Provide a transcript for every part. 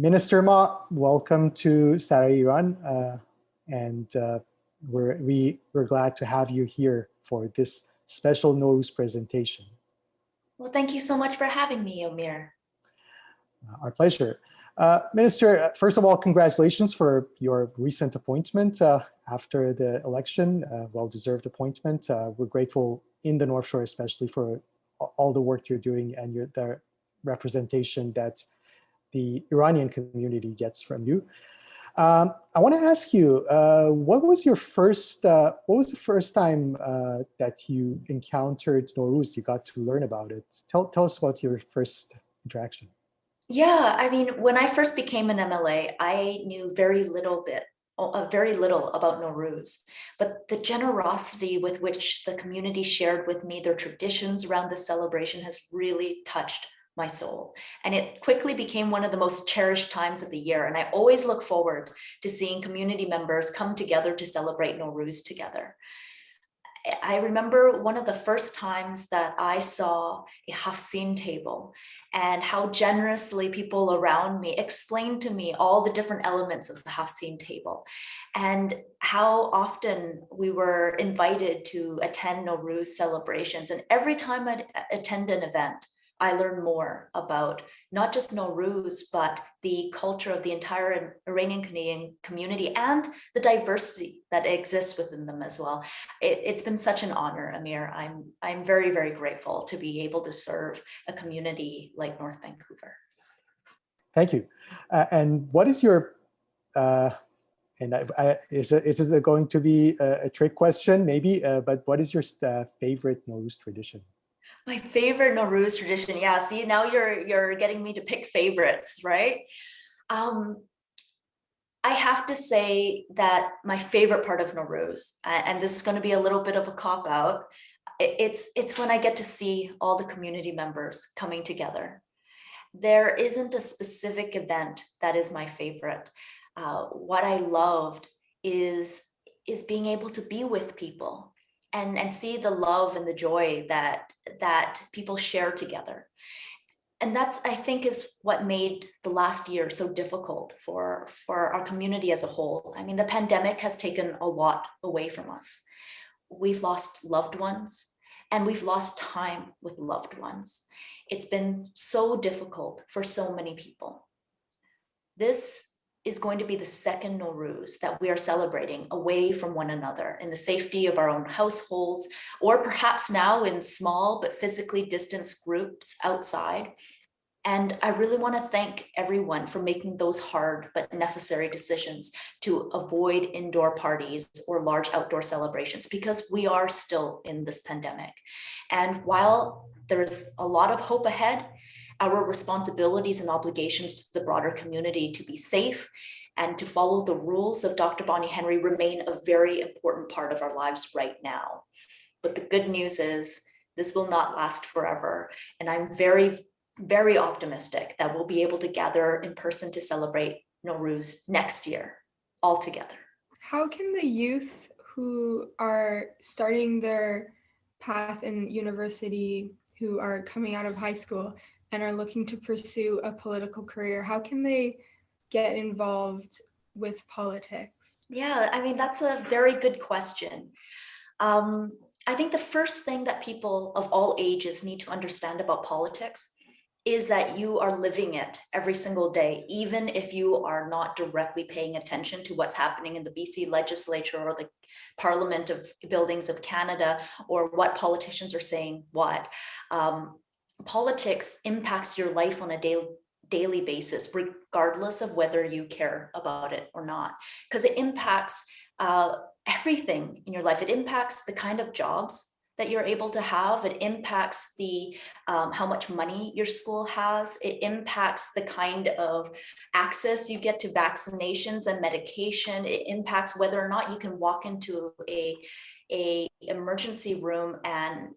Minister Ma, welcome to Saraye Iran, and we're glad to have you here for this special Nowruz presentation. Well, thank you so much for having me, Amir. Our pleasure. Minister, first of all, congratulations for your recent appointment after the election, well-deserved appointment. We're grateful in the North Shore, especially for all the work you're doing and the representation that the Iranian community gets from you. I want to ask you, what was the first time that you encountered Nowruz? You got to learn about it. Tell us about your first interaction. Yeah, I mean, when I first became an MLA, I knew very little about Nowruz, but the generosity with which the community shared with me their traditions around this celebration has really touched my soul. And it quickly became one of the most cherished times of the year. And I always look forward to seeing community members come together to celebrate Nowruz together. I remember one of the first times that I saw a Hafsin table and how generously people around me explained to me all the different elements of the Hafsin table and how often we were invited to attend Nowruz celebrations. And every time I attend an event, I learn more about not just Nowruz, but the culture of the entire Iranian Canadian community and the diversity that exists within them as well. It's been such an honor, Amir. I'm very, very grateful to be able to serve a community like North Vancouver. Thank you. And what is your, is this going to be a trick question maybe, but what is your favorite Nowruz tradition? My favorite Nowruz tradition, yeah. See, now you're getting me to pick favorites, right? I have to say that my favorite part of Nowruz, and this is going to be a little bit of a cop-out, it's when I get to see all the community members coming together. There isn't a specific event that is my favorite. What I loved is being able to be with people and see the love and the joy that people share together. And that's, I think, is what made the last year so difficult for our community as a whole. I mean, the pandemic has taken a lot away from us. We've lost loved ones and we've lost time with loved ones. It's been so difficult for so many people. This is going to be the second Nowruz that we are celebrating away from one another in the safety of our own households, or perhaps now in small but physically distanced groups outside. And I really want to thank everyone for making those hard but necessary decisions to avoid indoor parties or large outdoor celebrations, because we are still in this pandemic. And while there's a lot of hope ahead, our responsibilities and obligations to the broader community to be safe and to follow the rules of Dr. Bonnie Henry remain a very important part of our lives right now. But the good news is this will not last forever. And I'm very, very optimistic that we'll be able to gather in person to celebrate Nowruz next year all together. How can the youth who are starting their path in university, who are coming out of high school and are looking to pursue a political career, how can they get involved with politics? Yeah, I mean, that's a very good question. I think the first thing that people of all ages need to understand about politics is that you are living it every single day, even if you are not directly paying attention to what's happening in the BC legislature or the Parliament of buildings of Canada, or what politicians are saying what. Politics impacts your life on a daily basis, regardless of whether you care about it or not, because it impacts everything in your life. It impacts the kind of jobs that you're able to have. It impacts the how much money your school has. It impacts the kind of access you get to vaccinations and medication. It impacts whether or not you can walk into a emergency room and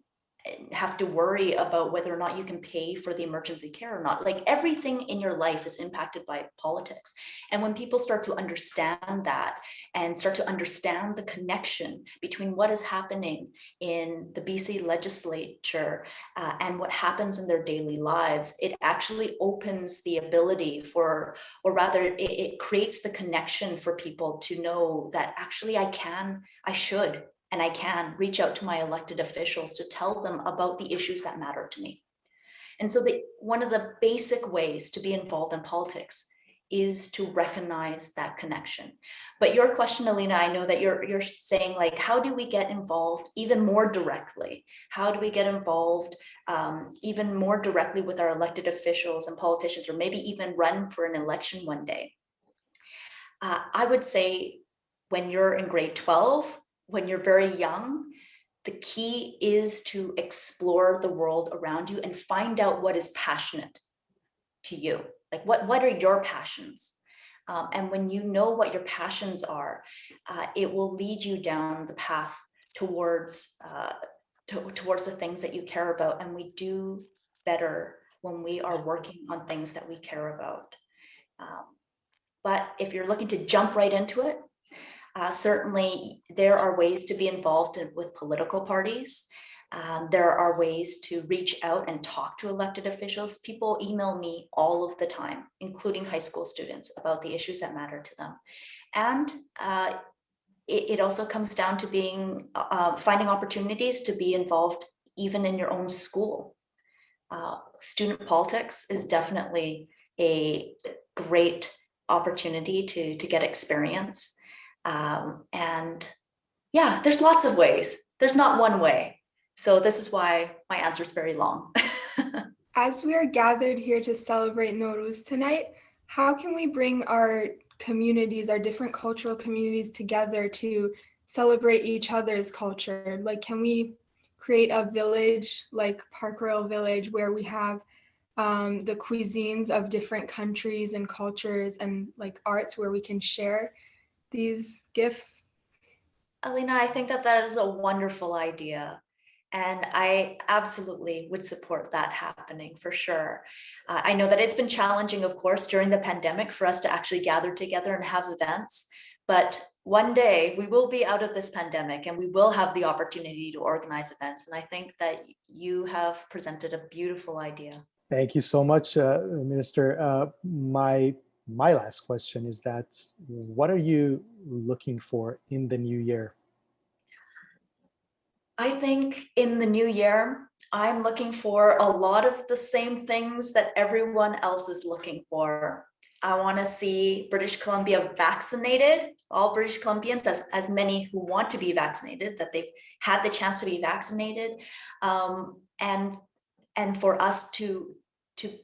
have to worry about whether or not you can pay for the emergency care or not. Like everything in your life is impacted by politics. And when people start to understand that and start to understand the connection between what is happening in the BC legislature and what happens in their daily lives, it actually opens the ability for, or rather it creates the connection for people to know that actually I should, and I can reach out to my elected officials to tell them about the issues that matter to me. And so one of the basic ways to be involved in politics is to recognize that connection. But your question, Alina, I know that you're saying like, how do we get involved even more directly? How do we get involved even more directly with our elected officials and politicians, or maybe even run for an election one day? I would say when you're in grade 12, when you're very young, the key is to explore the world around you and find out what is passionate to you. Like what are your passions? And when you know what your passions are, it will lead you down the path towards the things that you care about. And we do better when we are working on things that we care about. But if you're looking to jump right into it, certainly there are ways to be involved with political parties. There are ways to reach out and talk to elected officials. People email me all of the time, including high school students, about the issues that matter to them. And it also comes down to finding opportunities to be involved even in your own school. Student politics is definitely a great opportunity to get experience. And yeah, there's lots of ways. There's not one way. So this is why my answer is very long. As we are gathered here to celebrate Nowruz tonight, how can we bring our communities, our different cultural communities together to celebrate each other's culture? Like, can we create a village like Park Royal Village where we have the cuisines of different countries and cultures and like arts where we can share these gifts? Alina, I think that is a wonderful idea. And I absolutely would support that happening for sure. I know that it's been challenging, of course, during the pandemic for us to actually gather together and have events. But one day we will be out of this pandemic and we will have the opportunity to organize events. And I think that you have presented a beautiful idea. Thank you so much, Minister. My last question is that what are you looking for in the new year? I think in the new year, I'm looking for a lot of the same things that everyone else is looking for. I want to see British Columbia vaccinated, all British Columbians, as many who want to be vaccinated, that they've had the chance to be vaccinated, and for us to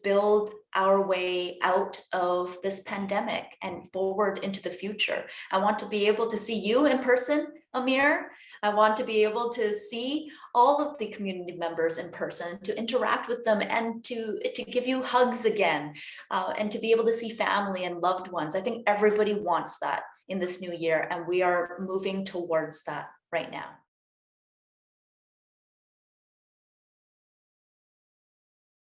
build our way out of this pandemic and forward into the future. I want to be able to see you in person, Amir. I want to be able to see all of the community members in person, to interact with them and to give you hugs again, and to be able to see family and loved ones. I think everybody wants that in this new year, and we are moving towards that right now.